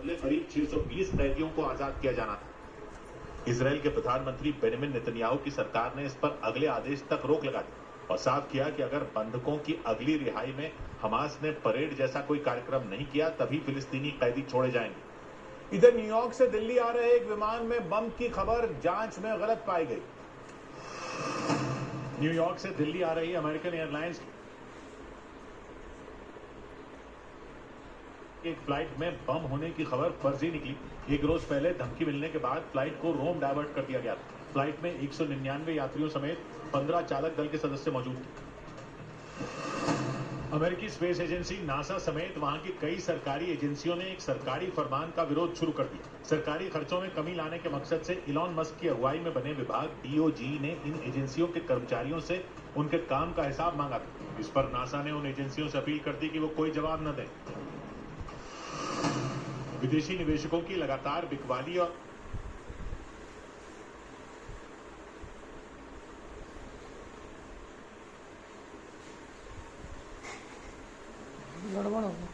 बदले करीब 620 कैदियों को आजाद किया जाना था। इसराइल के प्रधानमंत्री बेंजामिन नेतन्याहू की सरकार ने इस पर अगले आदेश तक रोक लगा दी और साफ किया कि अगर बंधकों की अगली रिहाई में हमास ने परेड जैसा कोई कार्यक्रम नहीं किया तभी फिलिस्तीनी कैदी छोड़े जाएंगे। इधर न्यूयॉर्क से दिल्ली आ रहे एक विमान में बम की खबर जांच में गलत पाई गई। न्यूयॉर्क से दिल्ली आ रही अमेरिकन एयरलाइंस एक फ्लाइट में बम होने की खबर फर्जी निकली। एक रोज पहले धमकी मिलने के बाद फ्लाइट को रोम डायवर्ट कर दिया गया था। फ्लाइट में 199 यात्रियों समेत 15 चालक दल के सदस्य मौजूद थे। अमेरिकी स्पेस एजेंसी नासा समेत वहां की कई सरकारी एजेंसियों ने एक सरकारी फरमान का विरोध शुरू कर दिया। सरकारी खर्चों में कमी लाने के मकसद से इलॉन मस्क की अगुवाई में बने विभाग डीओजी ने इन एजेंसियों के कर्मचारियों से उनके काम का हिसाब मांगा था। इस पर नासा ने उन एजेंसियों से अपील कर दी कि वो कोई जवाब न दें। विदेशी निवेशकों की लगातार बिकवाली और गड़बड़ हो गया।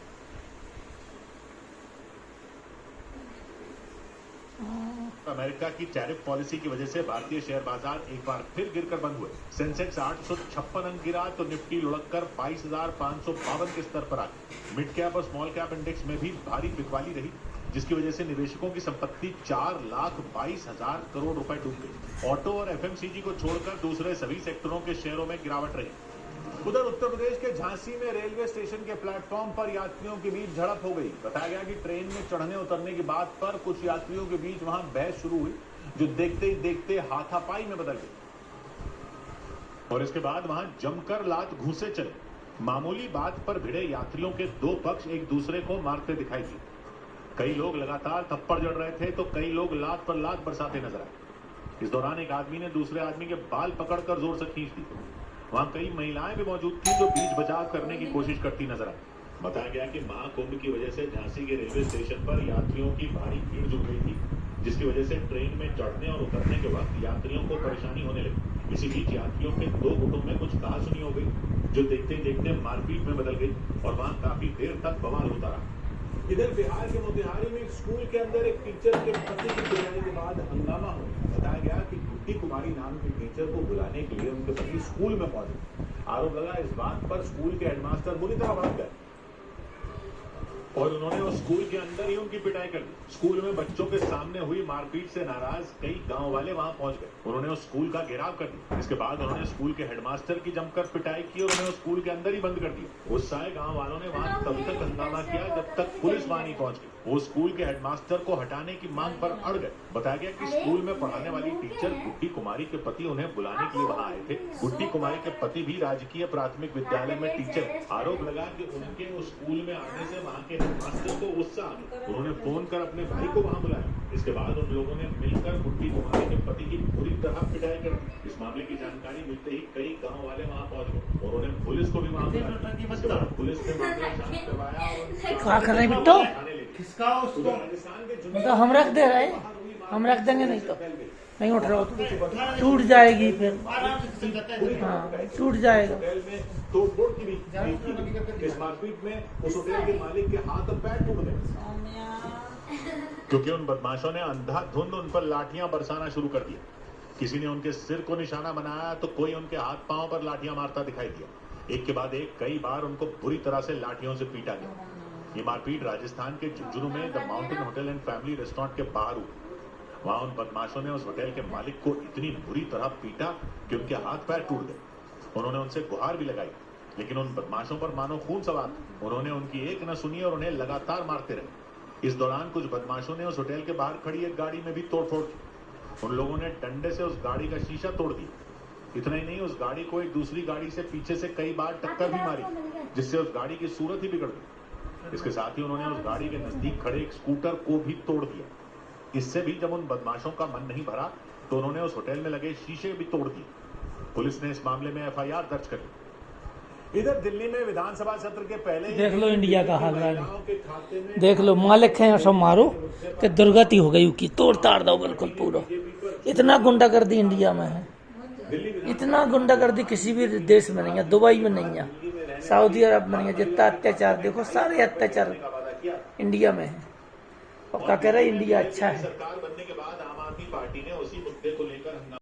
अमेरिका की टैरिफ पॉलिसी की वजह से भारतीय शेयर बाजार एक बार फिर गिरकर बंद हुए। सेंसेक्स 856 अंक गिरा तो निफ्टी लुढ़ककर 22,552 के स्तर पर आ गई। मिड कैप और स्मॉल कैप इंडेक्स में भी भारी बिकवाली रही, जिसकी वजह से निवेशकों की संपत्ति 4,22,000 करोड़ रुपए डूब गई। ऑटो और एफएमसीजी को छोड़कर दूसरे सभी सेक्टरों के शेयरों में गिरावट रही। उधर उत्तर प्रदेश के झांसी में रेलवे स्टेशन के प्लेटफॉर्म पर यात्रियों के बीच झड़प हो गई। बताया गया कि ट्रेन में चढ़ने उतरने की बात पर कुछ यात्रियों के बीच वहां बहस शुरू हुई, जो देखते ही देखते हाथापाई में बदल गई और इसके बाद वहां जमकर लात घूंसे चले। मामूली बात पर भिड़े यात्रियों के दो पक्ष एक दूसरे को मारते दिखाई दिए। कई लोग लगातार थप्पड़ जड़ रहे थे तो कई लोग लात पर लात बरसाते नजर आए। इस दौरान एक आदमी ने दूसरे आदमी के बाल पकड़कर जोर से खींच दी। वहां कई महिलाएं भी मौजूद थी जो बीच बचाव करने की कोशिश करती नजर आई। बताया गया कि महाकुंभ की वजह से झांसी के रेलवे स्टेशन पर यात्रियों की भारी भीड़ जुट गई थी, जिसकी वजह से ट्रेन में चढ़ने और उतरने के वक्त यात्रियों को परेशानी होने लगी। इसी बीच यात्रियों के दो गुटों में कुछ कहासुनी हो गई, जो देखते ही देखते मारपीट में बदल गई और वहां काफी देर तक बवाल होता रहा। इधर बिहार के मोतिहारी में एक स्कूल के अंदर एक टीचर के पति की पिटाई के बाद हंगामा हो गया। बताया गया कि गुड्डी कुमारी नाम की टीचर को बुलाने के लिए उनके पति स्कूल में पहुंचे। आरोप लगा इस बात पर स्कूल के हेडमास्टर बुरी तरह भड़क गए और उन्होंने उस स्कूल के अंदर ही उनकी पिटाई कर दी। स्कूल में बच्चों के सामने हुई मारपीट से नाराज कई गांव वाले वहां पहुंच गए। उन्होंने उस स्कूल का घेराव कर दिया। इसके बाद उन्होंने स्कूल के हेडमास्टर की जमकर पिटाई की और उन्हें उस स्कूल के अंदर ही बंद कर दिया। गुस्साए गांव वालों ने वहां तब तक हंगामा किया जब तक पुलिस वहां नहीं पहुंच गई। वो स्कूल के हेडमास्टर को हटाने की मांग पर अड़ गए। बताया गया कि स्कूल में पढ़ाने वाली टीचर गुड्डी कुमारी के पति उन्हें बुलाने के लिए वहां आए थे। गुड्डी कुमारी के पति भी राजकीय प्राथमिक विद्यालय में टीचर। आरोप लगा कि उनके उस स्कूल में आने से वहां के हेडमास्टर को गुस्सा आ गया। उन्होंने फोन कर अपने भाई को वहां बुलाया। इसके बाद उन लोगों ने मिलकर गुड्डी कुमारी के पति की बुरी तरह पिटाई कर दी। इस मामले की जानकारी मिलते ही कई गांव वाले वहां पहुंच गए। उन्होंने पुलिस को भी वहां बुलाया। इसके बाद पुलिस ने मामला शांत करवाया और तो हम रख दे रहे हैं, हम रख देंगे, नहीं तो नहीं उठ रहा हो टूट जाएगी, फिर हाँ टूट जाएगा। तोड़फोड़ की भी इस मारपीट में उस होटल के मालिक के हाथ और पैर टूट गए क्योंकि उन बदमाशों ने अंधाधुंध उन पर लाठियां बरसाना शुरू कर दिया। किसी ने उनके सिर को निशाना बनाया तो कोई उनके हाथ पांव पर लाठियां मारता दिखाई दिया। एक के बाद एक कई बार उनको बुरी तरह से लाठियों से पीटा गया। ये मारपीट राजस्थान के झुंझुनू में the mountain hotel and family restaurant के बाहर हुई। वहां उन बदमाशों ने उस होटल के मालिक को इतनी बुरी तरह पीटा कि उनके हाथ पैर टूट गए। उन्होंने उनसे गुहार भी लगाई, लेकिन उन बदमाशों पर मानो खून सवार था। उन्होंने उनकी एक न सुनी और उन्हें लगातार मारते रहे। इस दौरान कुछ बदमाशों ने उस होटल के बाहर खड़ी एक गाड़ी में भी तोड़फोड़ की। उन लोगों ने डंडे से उस गाड़ी का शीशा तोड़ दिया। इतना ही नहीं, उस गाड़ी को एक दूसरी गाड़ी से पीछे से कई बार टक्कर भी मारी, जिससे उस गाड़ी की सूरत ही बिगड़ गई। इसके साथ ही उन्होंने उस गाड़ी के नजदीक खड़े एक स्कूटर को भी तोड़ दिया। इससे भी जब उन बदमाशों का मन नहीं भरा तो उन्होंने उस होटल में लगे शीशे भी तोड़ दिए। पुलिस ने इस मामले में एफआईआर दर्ज कर ली। इधर दिल्ली में विधानसभा सत्र के पहले देख लो इंडिया का हाल है, देख लो मालिक है सब मारो कि दुर्गति हो गई की, तोड़ ताड़ दो बिल्कुल पूरा। इतना गुंडागर्दी इंडिया में है, इतना गुंडागर्दी किसी भी देश में नहीं है। दुबई में नहीं है, सऊदी अरब में नहीं है। जितना अत्याचार देखो, सारे अत्याचार इंडिया में है। पक्का कह रहा है इंडिया अच्छा है। सरकार बनने के बाद आम आदमी पार्टी ने उसी मुद्दे को लेकर हंगामा